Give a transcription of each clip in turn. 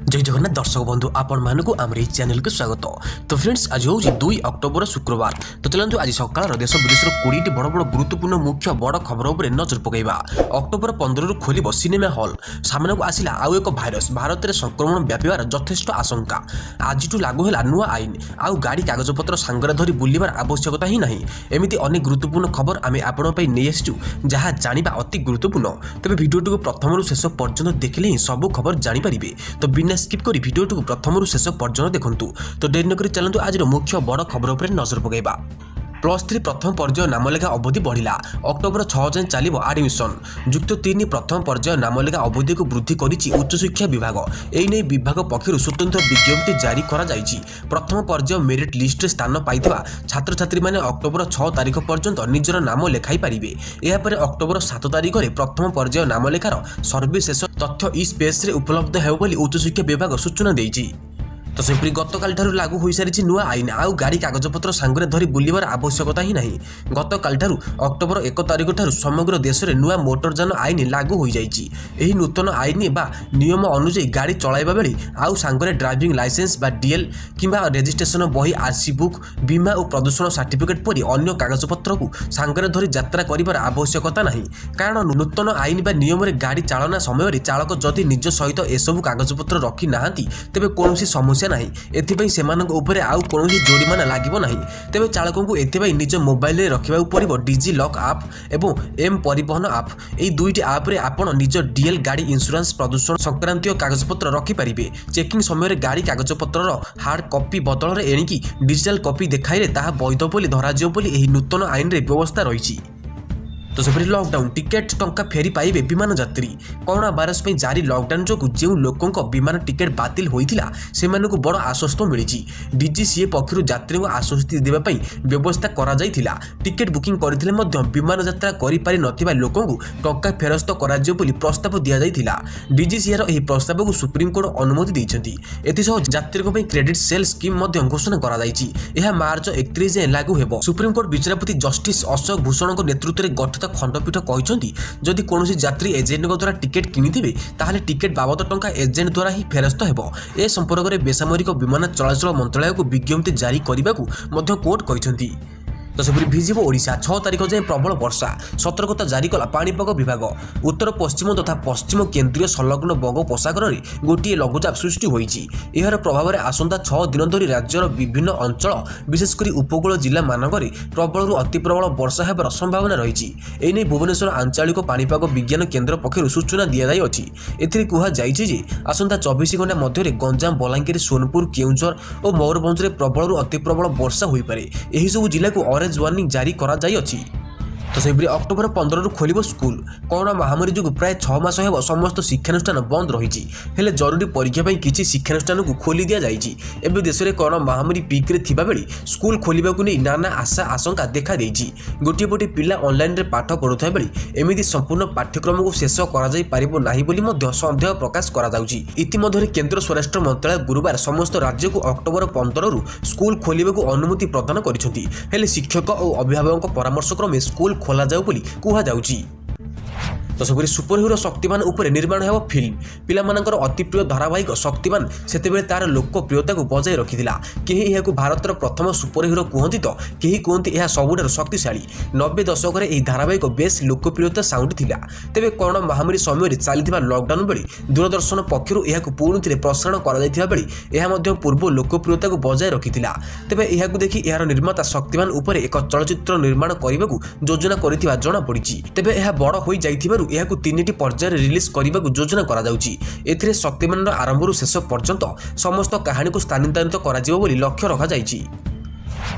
जय जगन्नाथ दर्शक बंधु आपण मानक आम चैनल को स्वागत। तो फ्रेंड्स आज हूँ 2 अक्टोबर शुक्रवार। तो चलते आज सकाल देश विदेश 20 बड़ बड़ गुरुत्वपूर्ण मुख्य बड़ खबर उपर नजर पकईवा। अक्टोबर 15 खोल सिनेमा हल सामना को आसला आउ एक भाइरस भारत में संक्रमण व्यापार यथेष्ट आशंका। आज लागू है नुआ आईन आउ गाड़ी कागजपत्र सांगरे धरी बुलवार आवश्यकता ही नहीं। एमती अनेक गुरुत्वपूर्ण खबर आम आपण नहीं आसचु जहाँ जाना अति गुरुत्वपूर्ण। तेज भिडियोटी को प्रथम शेष पर्यंत देखले ही सब खबर जानीपारे। तो बिना स्किप करी भिडियोटी को प्रथम शेष पर्यंत देखंतु। तो देरी नक चलतु आज मुख्य बड़ खबर उपर नजर पकईवा। +3 प्रथम पर्याय नामलेखा अवधि बढ़िला। अक्टोबर 6 जाए चलो आडमिशन। युक्त 3 प्रथम पर्याय नामलेखा अवधि को वृद्धि करिछि उच्च शिक्षा विभाग। एने विभाग पक्षर स्वतंत्र विज्ञप्ति जारी करा जाइछि। प्रथम पर्याय मेरिट लिस्ट रे स्थान पाइथिबा छात्र छात्री माने अक्टोबर 6 तारिख पर्यंत निजर नाम लेखाई पारिबे। एहा परे अक्टोबर 7 तारिख रे प्रथम पर्याय नामलेखार सर्वशेष तथ्य ई स्पेस रे उपलब्ध हेबो बोली उच्च शिक्षा विभाग सूचना देइछि। तो सेपरी गतकाल ठारू लागू हो सारी नुआ आईन आउ गाड़ी कागजपत्र सांगरे धरी बुलवार आवश्यकता ही नहीं। गतकाल ठारू अक्टोबर 1 तारिख ठारू समग्र देश में नुआ मोटरयान आईन लागू हो जाइछि। एही नूतन आईन बा नियम अनुसार गाड़ी चलाइबा बेले आउ सांगरे ड्राइविंग लाइसेंस बा डीएल किंबा रजिस्ट्रेशन बही आरसी बुक बीमा और प्रदूषण सर्टिफिकेट परी अन्य कागजपत्र को सांगरे धरी यात्रा करिबार आवश्यकता नहीं। कारण नूतन आईन बा नियम रे गाड़ी चालना समय चालक जदि निज सहित एसबू कागजपत्र रखी नाहांती तेबे कोनोसी समस्या नहीं। एथिपई सेमानक उपरे आउ कोनोसी जोरिमाना लागिबो नहीं। तेबे चालकों को एथिपई निज मोबाइल रे रखिबा पड़िबो डिजी लॉक ऐप एवं एम परिवहन ऐप। एई दुईटी ऐप रे आपण निज डीएल गाड़ी इंश्योरेंस प्रदूषण संक्रांतीय कागजपत्र रखि पारिबे। चेकिंग समय गाड़ी कागजपत्र हार्ड कॉपी बदल रे एणिकी डिजिटल कॉपी देखाइले ताहा वैध बोली धराजियो बोली एही नूतन आईन रे व्यवस्था रहिछि। तो सेपरी लॉकडाउन टिकेट टंका फेरी पाइबे विमान यात्री। कोरोना वायरस में जारी लॉकडाउन जो जो लोकों विमान टिकेट बातिल होइथिला सेमानकु बड़ आश्वस्त मिली। डीजीसीए पक्षर यात्री को आश्वस्ति देवाई व्यवस्था करा जाइथिला। टिकेट बुकिंग करथिले मध्य विमान यात्रा करि पारि नथिबा लोकों टंका फेरस्त करा जियो बोली प्रस्ताव दिया जाइथिला। डीजीसीए रो एही प्रस्ताव को सुप्रीम कोर्ट अनुमति दैछंती। एथिसह यात्रीक पई क्रेडिट सेल स्कीम मध्य घोषणा करा जाइछि। एहा मार्च 31 जाए लागू हेबो। सुप्रीम कोर्ट विचारपति जस्टिस अशोक भूषण नेतृत्व में गठित खंडपीठ कहते जदि कौन यात्री एजेंट द्वारा टिकेट किनिथिबे ताहले टिकेट बाबद टंका एजेंट द्वारा ही फेरस्त हेबो। ए संपर्क में बेसामरिक विमान चलाचल मंत्रालय को विज्ञप्ति जारी करने को कोर्ट कहते। तो सेपरी भिजिबो ओडिशा 6 तारिख जाए प्रबल वर्षा सतर्कता जारी कला पाणीपाग विभाग। उत्तर पश्चिम तथा पश्चिम केन्द्रीय संलग्न बंगोपसागर में गोटे लघुचाप सृष्टि होइछि। एहार प्रभाव में आसंता 6 दिन धरी राज्यर विभिन्न अंचल विशेषकर उपकूल जिला मानकरे प्रबल अति प्रबल वर्षा हेबार संभावना रही। एने भुवनेश्वर आंचलिक पाणीपाग विज्ञान केन्द्र पक्षर सूचना दिया अछि। एथिरे कुहा जाइछि जे आसंता 24 घंटा मध्य गंजाम बलांगीर सोनपुर केउंझर और मयूरभंज में प्रबल अति प्रबल वर्षा हो पारे। एही सब जिला को ऑरेंज वार्निंग जारी करा जाई अछि। तो सेपरी अक्टोबर 15 रु खोलिबो स्कूल। कोरोना महामारी जो प्राय 6 मास हेबो समस्त शिक्षानुष्ठान बंद रही। हेले जरूरी परीक्षा पई किछि शिक्षानुष्ठान को खोली दिया जाइछि। एबे देश में कोरोना महामारी पीक रे थिबा बेली स्कूल खोलिबा को नै नाना आशा आशंका देखा देइछि। गोटे पोटे पिला ऑनलाइन रे पाठ पढुथा बेली एमिति संपूर्ण पाठ्यक्रम को शेष करा जाई पारिबो नाही बोली मध्य संदेह प्रकाश करा जाउछि। इतिमध्ये केंद्र स्वराष्ट्र मंत्रालय गुरुवार समस्त राज्य को अक्टोबर 15 रु स्कूल खोलिबा को अनुमति प्रदान करिसेंति। हेले शिक्षक और अभिभावक परामर्श क्रमे स्कूल खोला जाऊ बोली कुहा जाउछि। तो सेपरी सुपर हिरो शक्तिमान उपरे निर्माण हेबो फिल्म। पिलामानकर अति प्रिय धारावाहिक शक्तिमान सेतेबेले तार लोकप्रियता को बजाय रखिथिला। केही एहाकु भारतर प्रथम सुपर हिरो कहंती तो केही कहंती एहा सबुठार शक्तिशाली। 90 दशक रे एही धारावाहिक बेस लोकप्रियता साउंड थिला। तेबे कोरोना महामारी समय रे चलिथिबा लॉकडाउन बेली दूरदर्शन पक्षरु एहाकु पुणिथिरे प्रसारण करा जायथिबा बेली एहा मध्ये पूर्व लोकप्रियता को बजाय रखिथिला। तेबे एहाकु देखि एहार निर्माता शक्तिमान उपरे एक चलचित्र निर्माण करिबाकु योजना करिथिबा जणा पडिछि। तेबे एहा बड़ होई जायथिबारु एहाकु 3टी पर्याय रिलीज करने को योजना करा जाउछि। एथिरे शक्तिमान आरंभ शेष पर्यंत समस्त कहानी को स्थानांतरित करा जिवो बोली लक्ष्य रखा जाइछि।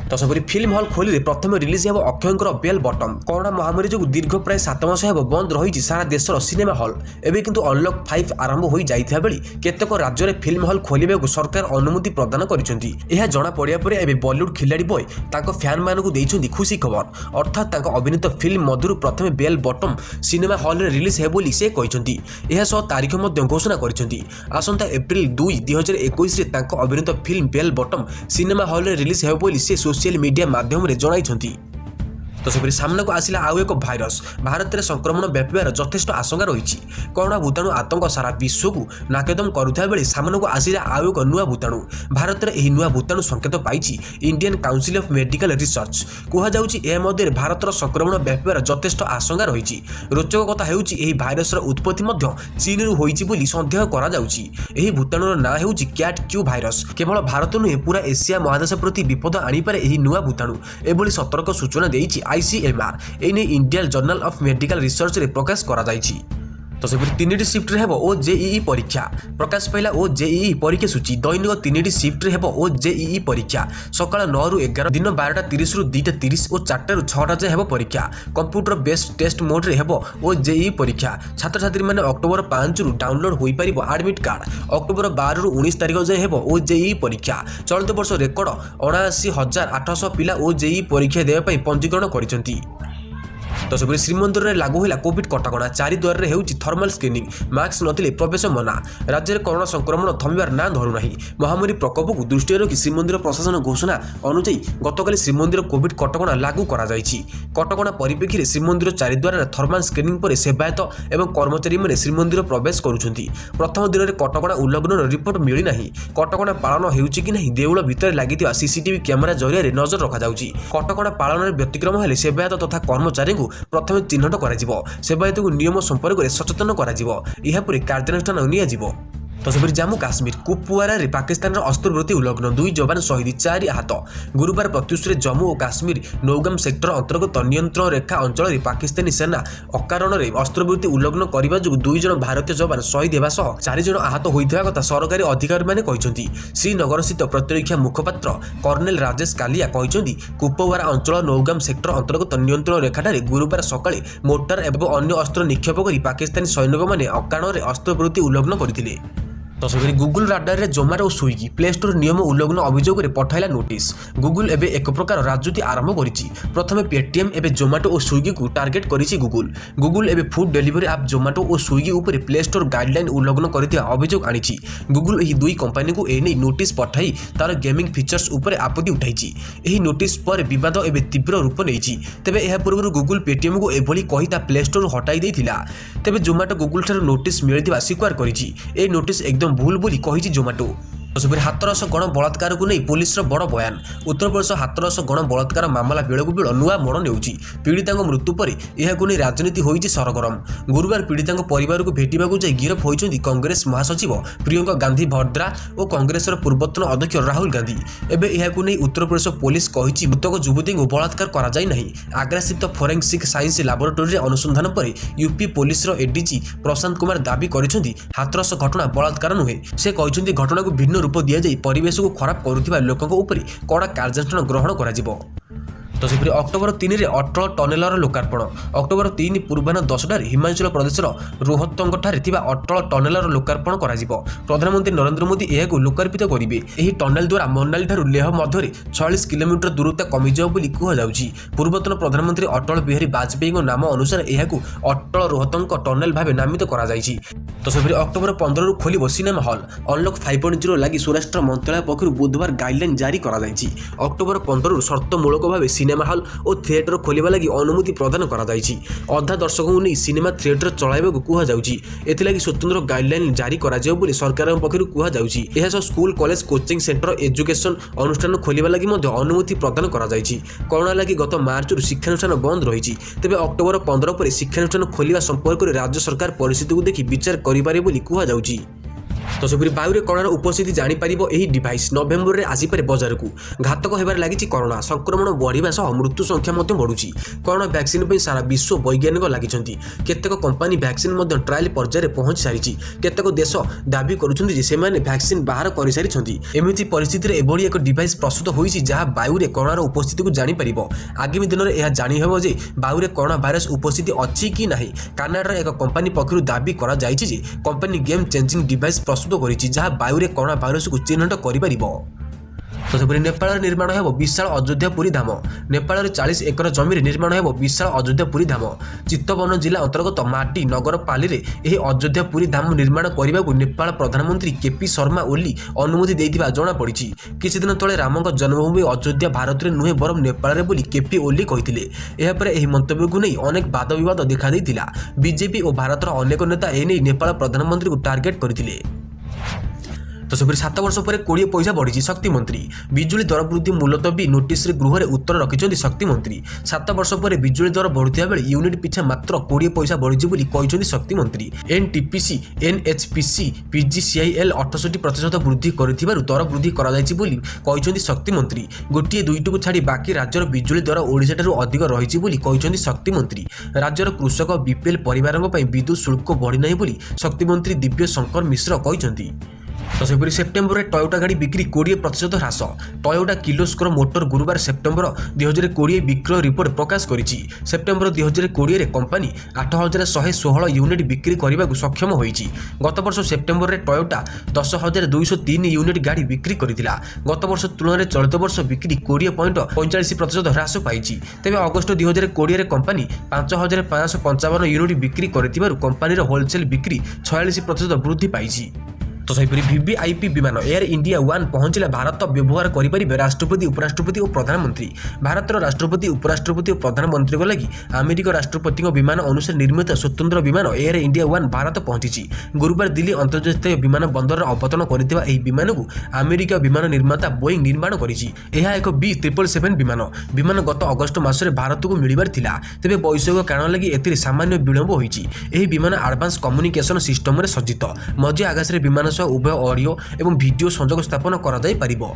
तो सेपरी फिल्म हल खोली प्रथम रिलीज हेबो अक्षयंकर बेल बटम। कोरोना महामारी जो दीर्घ प्राय 7 मास हेबो बंद रही सारा देशर सिनेमा हल। एबे किंतु अनलॉक 5 आरंभ हो जाइथिया बेली केतेक राज्य रे फिल्म हल खोलिबा को सरकार अनुमति प्रदान करिसेंती। एहा जणा पड़िया परे एबे बॉलीवुड खिलाड़ी बॉय ताको फैन मान को दैछंती खुशी खबर। अर्थात ताको अभिनीत फिल्म मधुर प्रथम बेल बटम सिनेमा हल रे रिलीज हेबो बोली से कहिसेंती। एहा सह तारीख मध्ये घोषणा करिसेंती। आसंता एप्रिल 2 2021 रे ताको अभिनीत film bell button cinema hall रे रिलीज हेबो बोली से सोशल मीडिया माध्यम रे जणाइछंती। तो तो सेपरि सामनाକୁ ଆସିଲା ଆଉ ଏକ ଭାଇରସ୍। ଭାରତରେ ସଂକ୍ରମଣ ବ୍ୟାପିବାର ଯଥେଷ୍ଟ ଆଶଙ୍କା ରହିଛି। କରୋନା ଭୂତାଣୁ ଆତଙ୍କ ସାରା ବିଶ୍ୱକୁ ନାକେଦମ କରୁଥିବା ବେଳେ ସାମନାକୁ ଆସିଲା ଆଉ ଏକ ନୂଆ ଭୂତାଣୁ। ଭାରତରେ ଏହି ନୂଆ ଭୂତାଣୁ ସଂକେତ ପାଇଛି Indian council of medical research. କୁହାଯାଉଛି ଏହା ମଧ୍ୟରେ ଭାରତର ସଂକ୍ରମଣ ବ୍ୟାପିବାର ଯଥେଷ୍ଟ ଆଶଙ୍କା ରହିଛି। ରୋଚକ କଥା ହେଉଛି ଏହି ଭାଇରସର ଉତ୍ପତ୍ତି ମଧ୍ୟ ଚୀନରୁ ହୋଇଛି ବୋଲି ସନ୍ଦେହ କରାଯାଉଛି। ଏହି ଭୂତାଣୁର ନାଁ ହେଉଛି କ୍ୟାଟ୍ କ୍ୟୁ ଭାଇରସ୍। କେବଳ ଭାରତ ନୁହେଁ, ପୁରା ଏସିଆ ମହାଦେଶ ପ୍ରତି ବିପଦ ଆଣିପାରେ ଏହି ନୂଆ ଭୂତାଣୁ, ଏଭଳି ସତର୍କ ସୂଚନା ଦେଇଛି ICMR। ଏନେଇ ଇଣ୍ଡିଆନ୍ ଜର୍ନାଲ ଅଫ୍ ମେଡିକାଲ ରିସର୍ଚ୍ଚରେ ପ୍ରକାଶ କରାଯାଇଛି। तो सेपरि 3टी शिफ्ट रे हेबो OJEE परीक्षा। प्रकाश पाइला OJEE परीक्षा सूची। दैनिक 3टी शिफ्ट रे हेबो OJEE परीक्षा। सकाळ 9 रु 11, दिन 12:30 रु 2:30 और 4 रु 6 जाए हेबो परीक्षा। कंप्यूटर बेस्ड टेस्ट मोड रे हेबो OJEE परीक्षा। छात्र छात्री माने अक्टोबर 5 रु डाउनलोड होई परिबो एडमिट कार्ड। अक्टोबर 12 रु 19 तारिख जाए हेबो OJEE परीक्षा। चलित वर्ष रेकर्ड 79,800 पिला OJEE परीक्षा देबा पई पंजीकरण करिसंती। तो सेपरि श्रीमंदिर में लागू होला कोविड कटकणा। चारिद्वार में होउछि थर्मल स्क्रीनिंग। मास्क नथिले प्रवेश मना। राज्य में कोरोना संक्रमण थमिबार ना धरु नाही। महामारी प्रकोप को दृष्टि रखी श्रीमंदिर प्रशासन घोषणा अनुसार गतकाली श्रीमंदिर कोविड कटकणा लागू करा जायछि। कटकणा परिप्रेक्षी श्रीमंदिर चारिद्वार थर्मल स्क्रीनिंग पर सेवायत एवं कर्मचारी माने श्रीमंदिर प्रवेश करुछंती। प्रथम दिन में कटकणा उल्लंघन रिपोर्ट मिली नाही। कटकणा पालन हेउछि कि नाही देउळ भितर लागिथिबा सीसीटीवी कैमेरा जरिया नजर रखा जाउछि। कटकणा पालन में व्यतिक्रम हेले सेवायत तथा कर्मचारी प्रथम चिन्हट करा सेवायत को नियम संपर्क में सचेतन कर कार्यानुष्ठान निया। तो सेपरि जम्मू काश्मीर कुपवारा रे पाकिस्तान अस्त्रविरति उल्लंघन 2 जवान शहीद 4 आहत। गुरुवार प्रत्युषे जम्मू और काश्मीर नौगाम सेक्टर अंतर्गत नियंत्रण रेखा अंचल में पाकिस्तानी सेना अकारण में अस्त्रविरति उल्लंघन करने जो 2 जन भारतीय जवान शहीद होगा सह 4 जन आहत होता कथा सरकारी अधिकारी मैंने कहते। श्रीनगर स्थित प्रतिरक्षा मुखपात्र कर्नेल राजेश कालिया कहते कुपवारा अंचल नौगाम सेक्टर अंतर्गत नियंत्रण रेखाठारे गुरुवार सकाळे मोर्टार एवं अन्य अस्त्र निक्षेप कर पाकिस्तानी सैनिक मैंने अकारण में अस्त्रविरति उल्लंघन करते। तो सेपरि गूगल राडार रे जोमाटो और स्विगी प्ले स्टोर नियम उल्लंघन अभियोग में पठाइला नोटिस। गूगल एबे एक प्रकार राजनीति आरंभ करिछि। प्रथमे पेटीएम एबे जोमाटो और स्विगी को टार्गेट करिछि गूगल। गूगल एबे फूड डिलीवरी ऐप जोमाटो और स्विगी उपर प्ले स्टोर गाइडलाइन उल्लंघन करथिबा अभियोग आनिछि। गूगल एही दुई कंपनी को एने नोटिस पठाई तार गेमिंग फीचर्स उपर आपत्ति उठाइछि। एही नोटिस पर विवाद एबे तीव्र रूप नेइछि। तेबे एहा पूर्व गूगल पेटीएम को एभली कहि ता प्ले स्टोर हटाई देथिला। तेबे जोमाटो गूगल ठार नोटिस मिलिथिबा स्वीकार करिछि। ए नोटिस एकदम भूल बोली कहिछि जोमाटो। सेपरि हाथरस गण बलात्कार को नहीं पुलिस बड़ बयान। उत्तर प्रदेश हाथरस गण बलात्कार मामला बेलू बेल नुआ मोड़ नेउछि। पीड़िता मृत्यु पर यह राजनीति होइछि सरगरम। गुरुवार पीड़िता परिवार को भेटिबाकू जाई गिरफ होइछन्ति कांग्रेस महासचिव प्रियंका गांधी भद्रा और कांग्रेस पूर्वतन अध्यक्ष राहुल गांधी। एबे यहाकू नहीं उत्तर प्रदेश पुलिस कहिछि मृतक युवती को बलात्कार करा जाई नहीं। आग्रा स्थित फोरेंसिक साइंस लैबोरेटरी अनुसंधान पर UP police ADG Prashant Kumar दाबी करिसन्ति हाथरस घटना बलात्कार नुहे। से कहिसन्ति घटना को भिन्न रूप दिया जाई परिवेश को खराब करुथिबा लोकक ऊपर कड़ा कार्यानुष्ठान ग्रहण करा। तो सेपरि अक्टोबर 3 रे अटल टनेलर लोकार्पण। अक्टोबर 3 पूर्वाह्न 10टार हिमाचल प्रदेश रोहतंग ठारे थिबा अटल टनेलर लोकार्पण करा जिवो। प्रधानमंत्री नरेंद्र मोदी एहाकू लोकार्पित करिवे। एही टनेल द्वारा मनाली ठारू लेह मध्य 46 किलोमीटर दूरता कमी जाउ बोली कुहा जाउछि। पूर्वतन प्रधानमंत्री अटल बिहारी वाजपेयी नाम अनुसार एहाकू अटल रोहतंग टनेल भावे नामित करा जाइछि। तो सेपरि अक्टोबर 15 रु खोलिबो सिनेमा हॉल। अनलॉक 5.0 लागि स्वराष्ट्र मंत्रालय पक्षरु बुधवार गाइडलाइन जारी करा जाइछि। अक्टोबर 15 रु शर्तमूलक भावे सिनेमा हॉल और थिएटर खोलिबा लागि अनुमति प्रदान करा जाइछि। अधा दर्शकों नहीं सिनेमा थिएटर चलाइबाकू कुहा जाउछि। एथिलागि स्वतंत्र गाइडलाइन जारी करा जाउ बोली सरकार पक्षरु कुहा जाउछि। एहा सह school college coaching centre education अनुष्ठान खोलिबा लागि मध्ये अनुमति प्रदान करा जाइछि। कोरोना लागि गत मार्च रु शिक्षानुष्ठान बंद रहिछि। तेबे अक्टोबर 15 पर शिक्षानुष्ठान खोलिबा संपर्क में राज्य सरकार परिस्थिति को देखि विचार करिपारे बोली कुहा जाउछि। तो सेपरि वायु रे कोरोनार उपस्थिति जानि परिबो एही डिवाइस नवेम्बर रे आसी पारे बाजार को। घातक हेबार लागिछि कोरोना संक्रमण बढ़िबा सह मृत्यु संख्या मध्ये बढ़ुछि। कोरोना वैक्सीन पे सारा विश्व वैज्ञानिक लागिछन्ति। केतेक कंपनी वैक्सीन मध्ये ट्रायल पर्याय रे पहुंच सारिछि। केतेक देश दाबी करूछन्ति जे सेमाने वैक्सीन बाहर करि सारिछन्ति। एमिति परिस्थिति रे एभली एक डिवाइस प्रस्तुत होइछि जहा वायु रे कोरोनार उपस्थिति को जानि परिबो। आगामी दिन रे एहा जानि हेबो जे वायु रे कोरोना भाइरस उपस्थिति अछि कि नाही। कनाडा रे एक कंपनी पक्षरु दाबी करा जाइछि जे कंपनी गेम चेंजिंग डिवाइस प्रस्तुत करिछि जहा वायु रे कोरोना भाइरस को चिन्हट करि परिबो। तो सेपरि नेपाल निर्माण हेब विशाल अयोध्यापुरी धाम। नेपाल 40 एकर जमी निर्माण हेब विशाल अयोध्यापुरी धाम। चित्तवन जिला अंतर्गत माटी नगरपाली यह अयोध्यापुरी धाम निर्माण करने को नेपाल प्रधानमंत्री केपी शर्मा ओली अनुमति देइथिबा जणा पड़िछि। किछि दिन तले रामक जन्मभूमि अयोध्या भारत में नुहे बरम नेपाल में बोली केपी ओली कहिथिले। एहा परे एही मंतव्य को नहीं अनेक वाद विवाद देखा देइथिला। बीजेपी और भारतर अनेक नेता एने नेपाल प्रधानमंत्री को टार्गेट करथिले। तो सेपरि 7 वर्ष पर 20 पैसा बढ़ी शक्ति मंत्री। बिजुली दर वृद्धि मुलतवी नोटिस गृह में उत्तर रखिंट शक्ति मंत्री। 7 वर्ष पर बिजुली दर बढ़ुवा बेले यूनिट पिछा मात्र 20 पैसा बढ़ी शक्ति मंत्री। एनटीपीसी एनएचपीसी पीजीसीआईएल 68% वृद्धि कर दर वृद्धि कर शक्ति मंत्री। गोटे दुईट को छाड़ी बाकी राज्यर बिजुली दर ओडिशा ठारू अधिक रही शक्ति मंत्री। राज्यर कृषक बीपीएल परिवारों विद्युत शुल्क बढ़ी बोली शक्ति मंत्री दिव्य शंकर मिश्र कहते। तो सेपरि सेप्टेम्बर में टयोटा गाड़ी बिक्री 20% ह्रास। टयोटा किर्लोस्कर मोटर गुरुवार सेप्टेम्बर 2020 विक्रय रिपोर्ट प्रकाश करिछि। सेप्टेम्बर 2020 रे कंपनी 8116 यूनिट बिक्री करने को सक्षम होइछि। गत वर्ष सेप्टेम्बर में टयोटा 10203 यूनिट गाड़ी बिक्री करथिला। गत वर्ष तुलना में चलित वर्ष बिक्री 20.45% ह्रास पाइछि। तेबे अगस्त 2020 रे कंपनी 5555 यूनिट बिक्री करथिबारु कंपनीर होलसेल बिक्री 46% वृद्धि पाइछि। तो सेपरि वीवीआईपी विमान एयर इंडिया 1 पहुंचला भारत व्यवहार करें राष्ट्रपति उपराष्ट्रपति और प्रधानमंत्री। भारतर राष्ट्रपति उपराष्ट्रपति और प्रधानमंत्री को लगी अमेरिका राष्ट्रपति विमान अनुसार निर्मित स्वतंत्र विमान एयर इंडिया 1 भारत पहुंची। गुरुवार दिल्ली अंतर्जातीय विमान बंदर अवतरण करथिबा एही विमान को अमेरिका विमान निर्माता बोइंग निर्माण करिछि। एहा एक B777 विमान गत अगस्त मासरे भारत को मिलिबार थिला। तेबे वैषयिक कारण लगी एथिरे सामान्य विलंब होइछि। एही विमान एडवांस कम्युनिकेशन सिस्टम रे सज्जित। मध्य आकाश रे विमान उभय ऑडियो एवं वीडियो संयोग स्थापन करा जाय परिबो।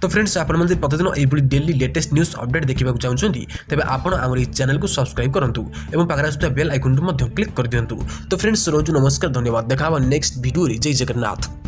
तो फ्रेंड्स आपण मन प्रतिदिन एभली डेली लेटेस्ट न्यूज अपडेट देखिबा चाहछन्ती तेबे आपण हमर चैनल को सब्सक्राइब करंतु एवं पाखरे आसुता बेल आइकन को क्लिक कर दियंतु। तो फ्रेंड्स रोज नमस्कार धन्यवाद। देखा नेक्स्ट वीडियो रे। जय जगन्नाथ।